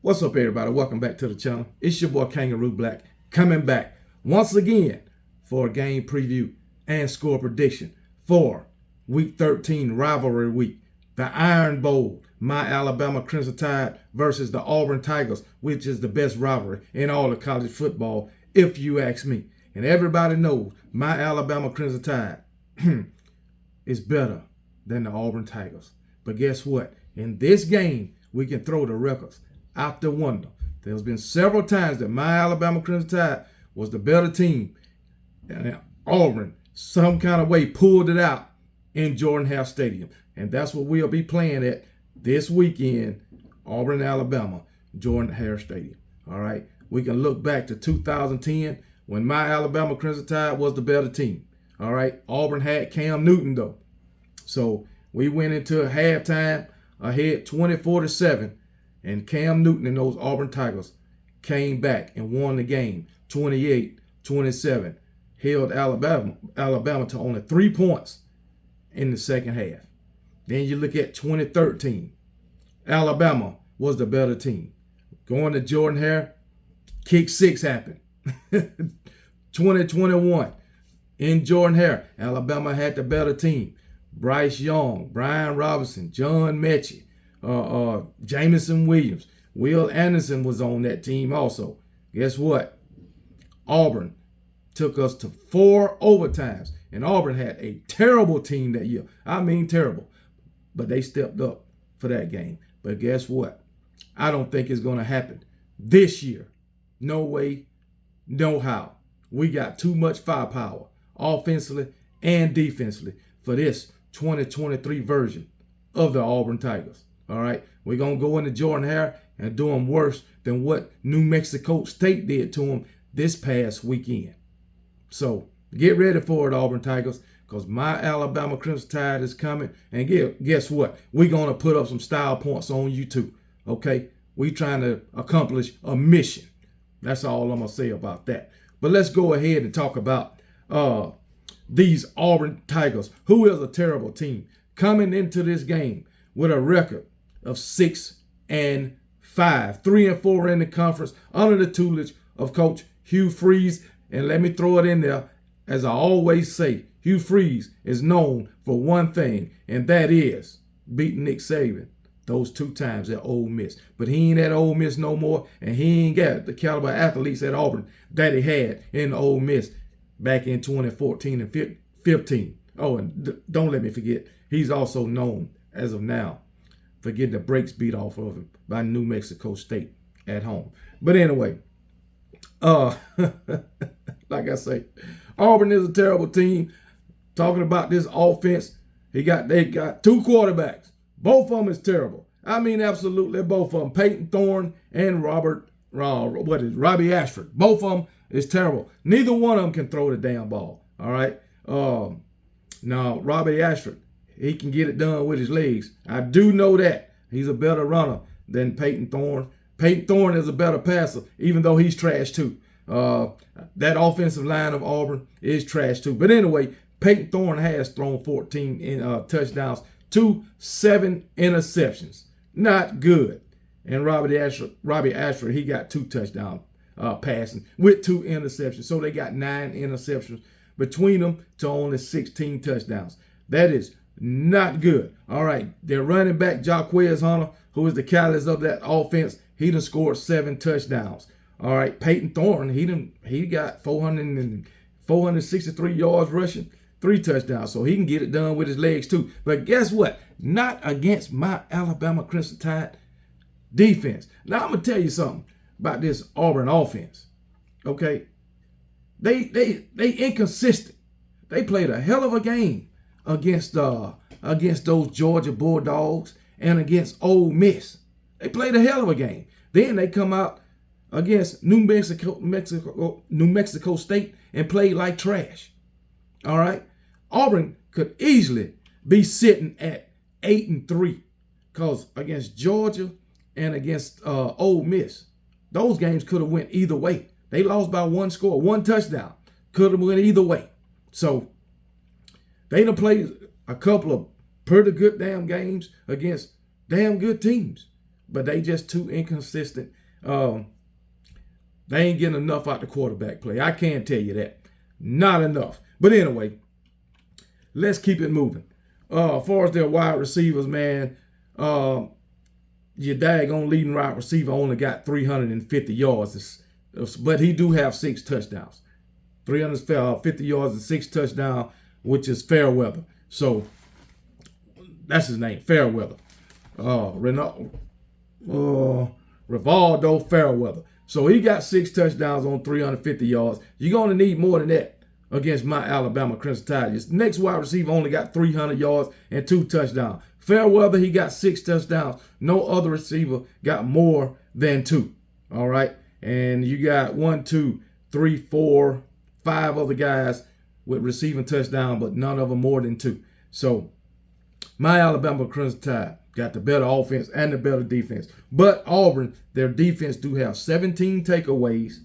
What's up, everybody? Welcome back to the channel. It's your boy Kangaroo Black coming back once again for a game preview and score prediction for Week 13 rivalry week. The Iron Bowl, my Alabama Crimson Tide versus the Auburn Tigers, which is the best rivalry in all of college football, if you ask me. And everybody knows my Alabama Crimson Tide is better than the Auburn Tigers. But guess what? In this game, we can throw the records out the window. There's been several times that my Alabama Crimson Tide was the better team, and Auburn some kind of way pulled it out in Jordan-Hare Stadium. And that's what we'll be playing at this weekend, Auburn, Alabama, Jordan-Hare Stadium. All right, we can look back to 2010 when my Alabama Crimson Tide was the better team. All right, Auburn had Cam Newton though. So we went into a halftime ahead 24-7. And Cam Newton and those Auburn Tigers came back and won the game 28-27. Held Alabama to only 3 points in the second half. Then you look at 2013. Alabama was the better team. Going to Jordan-Hare, kick six happened. 2021 in Jordan-Hare, Alabama had the better team. Bryce Young, Brian Robinson, John Mechie, Jamison Williams, Will Anderson was on that team also. Guess what? Auburn took us to 4 overtimes, and Auburn had a terrible team that year. I mean terrible, but they stepped up for that game. But guess what? I don't think it's going to happen this year. No way, no how. We got too much firepower, offensively and defensively, for this 2023 version of the Auburn Tigers. All right, we're going to go into Jordan-Hare and do them worse than what New Mexico State did to them this past weekend. So get ready for it, Auburn Tigers, because my Alabama Crimson Tide is coming. And guess what? We're going to put up some style points on you too, okay? We trying to accomplish a mission. That's all I'm going to say about that. But let's go ahead and talk about these Auburn Tigers, who is a terrible team, coming into this game with a record of 6-5, 3-4 in the conference under the tutelage of Coach Hugh Freeze. And let me throw it in there, as I always say, Hugh Freeze is known for one thing, and that is beating Nick Saban those 2 times at Ole Miss. But he ain't at Ole Miss no more, and he ain't got the caliber athletes at Auburn that he had in Ole Miss back in 2014 and 15. Oh, and don't let me forget, he's also known as of now for getting the brakes beat off of him by New Mexico State at home. But anyway, like I say, Auburn is a terrible team. Talking about this offense, they got 2 quarterbacks. Both of them is terrible. I mean, absolutely both of them. Peyton Thorne and Robbie Ashford. Both of them is terrible. Neither one of them can throw the damn ball. All right. Now Robbie Ashford, he can get it done with his legs. I do know that. He's a better runner than Peyton Thorne. Peyton Thorne is a better passer, even though he's trash too. That offensive line of Auburn is trash too. But anyway, Peyton Thorne has thrown 14 touchdowns to 7 interceptions. Not good. And Robbie Ashford, he got 2 touchdowns passing with 2 interceptions. So they got 9 interceptions between them to only 16 touchdowns. That is not good. All right, their running back, Jaquez Hunter, who is the catalyst of that offense, he done scored 7 touchdowns. All right, Peyton Thorne, he got 463 yards rushing, 3 touchdowns. So he can get it done with his legs too. But guess what? Not against my Alabama Crimson Tide defense. Now I'm gonna tell you something about this Auburn offense. Okay, they inconsistent. They played a hell of a game against those Georgia Bulldogs and against Ole Miss. They played a hell of a game. Then they come out against New Mexico State and played like trash. All right, Auburn could easily be sitting at 8-3, because against Georgia and against Ole Miss, those games could have went either way. They lost by 1 score, 1 touchdown. Could have went either way. So they done played a couple of pretty good damn games against damn good teams. but they just too inconsistent. They ain't getting enough out the quarterback play. I can't tell you that. Not enough. But anyway, let's keep it moving. As far as their wide receivers, man, your daggone leading wide receiver only got 350 yards, but he do have 6 touchdowns. 350 yards and 6 touchdowns, which is Fairweather. So that's his name, Fairweather. Rivaldo Fairweather. So he got 6 touchdowns on 350 yards. You're going to need more than that against my Alabama Crimson Tide. This next wide receiver only got 300 yards and 2 touchdowns. Fairweather, he got 6 touchdowns. No other receiver got more than 2. All right. And you got 1, 2, 3, 4, 5 other guys with receiving touchdown, but none of them more than 2. So my Alabama Crimson Tide got the better offense and the better defense. But Auburn, their defense do have 17 takeaways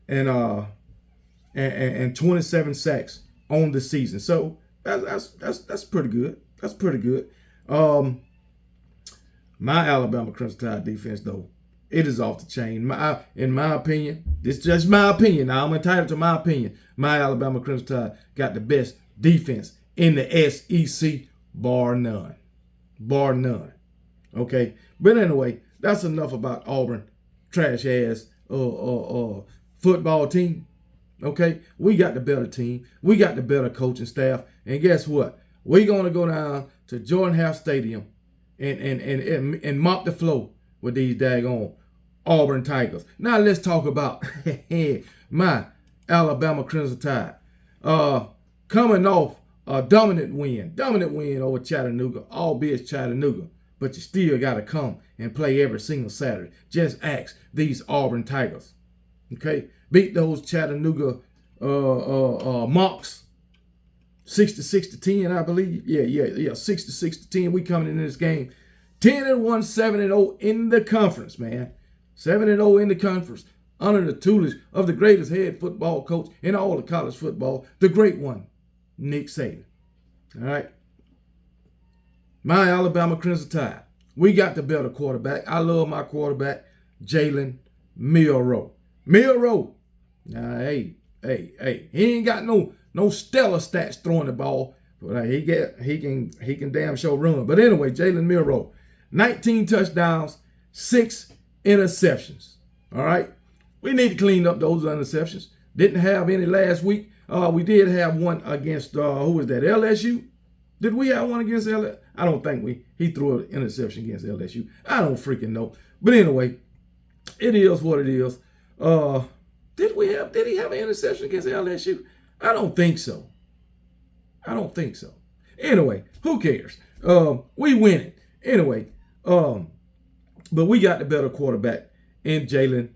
and 27 sacks on the season. So that's pretty good. That's pretty good. My Alabama Crimson Tide defense, though, it is off the chain. In my opinion, this is just my opinion. Now I'm entitled to my opinion. My Alabama Crimson Tide got the best defense in the SEC, bar none. Bar none. Okay? But anyway, that's enough about Auburn trash ass football team. Okay? We got the better team. We got the better coaching staff. And guess what? We're gonna go down to Jordan House Stadium and mop the floor with these daggone Auburn Tigers. Now let's talk about my Alabama Crimson Tide. Coming off a dominant win over Chattanooga, albeit Chattanooga, but you still got to come and play every single Saturday. Just ask these Auburn Tigers. Okay? Beat those Chattanooga Mocs 66-10, I believe. Yeah, 66-10. We coming in this game 10-1, 7-0 in the conference, man. 7-0 in the conference under the tutelage of the greatest head football coach in all of college football, the great one, Nick Saban. All right. My Alabama Crimson Tide. We got the better quarterback. I love my quarterback, Jalen Milroe. Milroe. Now, hey. He ain't got no stellar stats throwing the ball, but he can damn sure run. But anyway, Jalen Milroe, 19 touchdowns, 6 interceptions. All right. We need to clean up those interceptions. Didn't have any last week. We did have one against, who was that, LSU? Did we have one against LSU? I don't think he threw an interception against LSU. I don't freaking know. But anyway, it is what it is. Did he have an interception against LSU? I don't think so. Anyway, who cares? We win it. Anyway, but we got the better quarterback in Jalen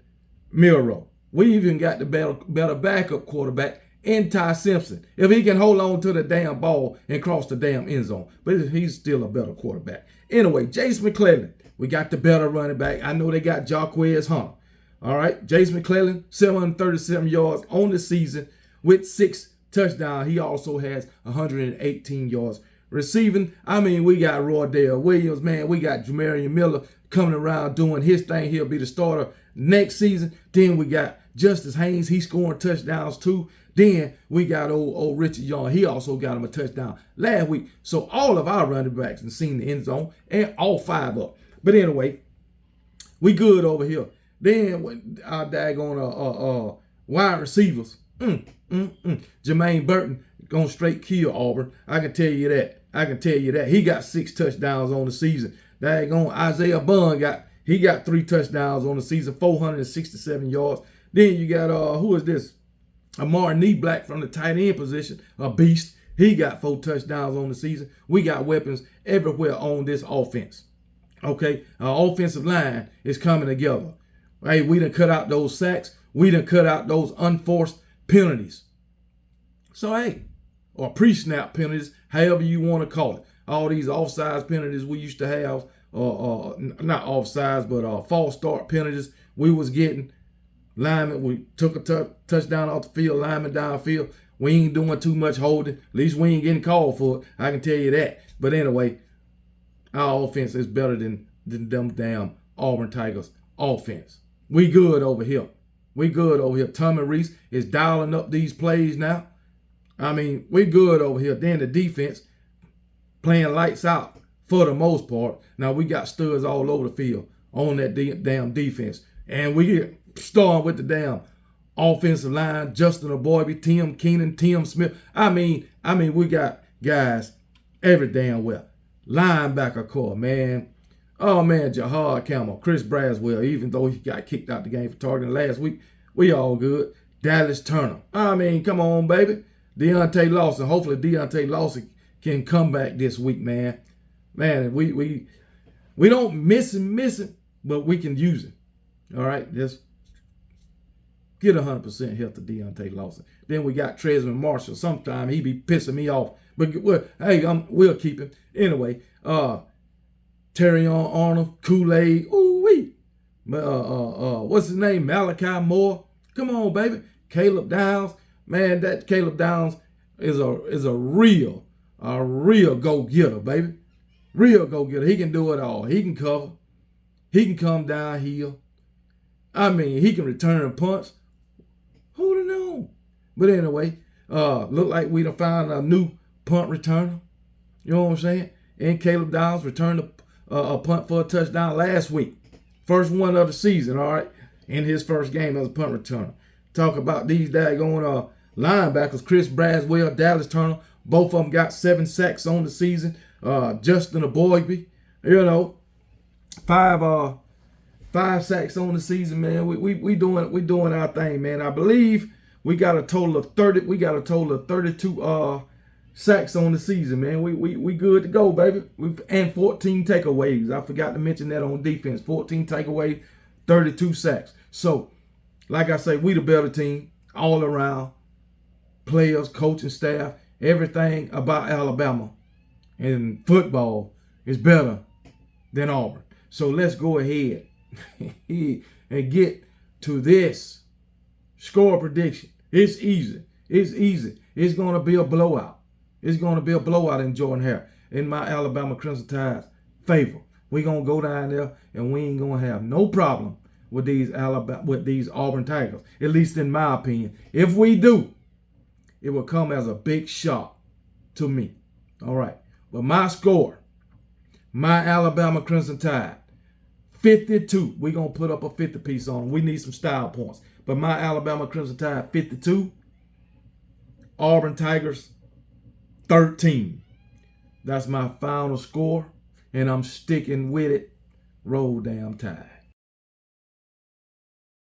Milroe. We even got the better backup quarterback in Ty Simpson, if he can hold on to the damn ball and cross the damn end zone. But he's still a better quarterback. Anyway, Jace McClellan, we got the better running back. I know they got Jarquez Hunter. All right, Jace McClellan, 737 yards on the season with 6 touchdowns. He also has 118 yards receiving. I mean, we got Roydell Williams, man. We got Jamarian Miller coming around doing his thing. He'll be the starter next season. Then we got Justice Haynes. He's scoring touchdowns too. Then we got old Richard Young. He also got him a touchdown last week. So all of our running backs have seen the end zone and all 5 up. But anyway, we good over here. Then when our daggone wide receivers, Jermaine Burton gonna straight kill Auburn. I can tell you that. He got 6 touchdowns on the season. Daggone Isaiah Bunn got 3 touchdowns on the season, 467 yards. Then you got who is this? Amar Black from the tight end position, a beast. He got 4 touchdowns on the season. We got weapons everywhere on this offense. Okay, our offensive line is coming together. Hey, we done cut out those sacks. We done cut out those unforced penalties. So, hey, or pre-snap penalties, however you want to call it. All these offsides penalties we used to have, not offsides, but false start penalties we was getting. Lineman, we took a touchdown off the field, lineman downfield. We ain't doing too much holding. At least we ain't getting called for it. I can tell you that. But anyway, our offense is better than than them damn Auburn Tigers offense. We good over here. We good over here. Tommy Reese is dialing up these plays now. I mean, we good over here. Then the defense playing lights out for the most part. Now we got studs all over the field on that damn defense. And we get starting with the damn offensive line, Justin Aboybe, Tim Keenan, Tim Smith. I mean, we got guys every damn well. Linebacker core, man. Oh, man, Jahad Campbell, Chris Braswell, even though he got kicked out the game for targeting last week, we all good. Dallas Turner. I mean, come on, baby. Deontay Lawson. Hopefully Deontay Lawson can come back this week, man. Man, we don't miss him, but we can use him. All right, just get 100% health to Deontay Lawson. Then we got Tresman Marshall. Sometime he be pissing me off. But, hey, we'll keep him. Anyway, Terry Arnold, Kool-Aid, ooh-wee. What's his name? Malachi Moore. Come on, baby. Caleb Downs. Man, that Caleb Downs is a real go-getter, baby. Real go-getter. He can do it all. He can cover. He can come downhill. I mean, he can return punts. Who'd have known? But anyway, look like we done found a new punt returner. You know what I'm saying? And Caleb Downs returned a punt for a touchdown last week. First one of the season, all right? In his first game as a punt returner. Talk about these daggone linebackers, Chris Braswell, Dallas Turner. Both of them got 7 sacks on the season. Justin Aboybe, you know, 5 sacks on the season, man. We doing our thing, man. I believe we got a total of 30. We got a total of 32 sacks on the season, man. We good to go, baby. And 14 takeaways. I forgot to mention that on defense. 14 takeaways, 32 sacks. So, like I say, we the better team all around. Players, coaching staff, everything about Alabama and football is better than Auburn. So let's go ahead and get to this score prediction. It's easy. It's easy. It's going to be a blowout. It's going to be a blowout in Jordan-Hare in my Alabama Crimson Tide's favor. We're going to go down there and we ain't going to have no problem with these Auburn Tigers, at least in my opinion. If we do, it will come as a big shock to me. All right. But my score, my Alabama Crimson Tide, 52. We're going to put up a 50 piece on them. We need some style points. But my Alabama Crimson Tide, 52. Auburn Tigers, 13. That's my final score. And I'm sticking with it. Roll damn Tide.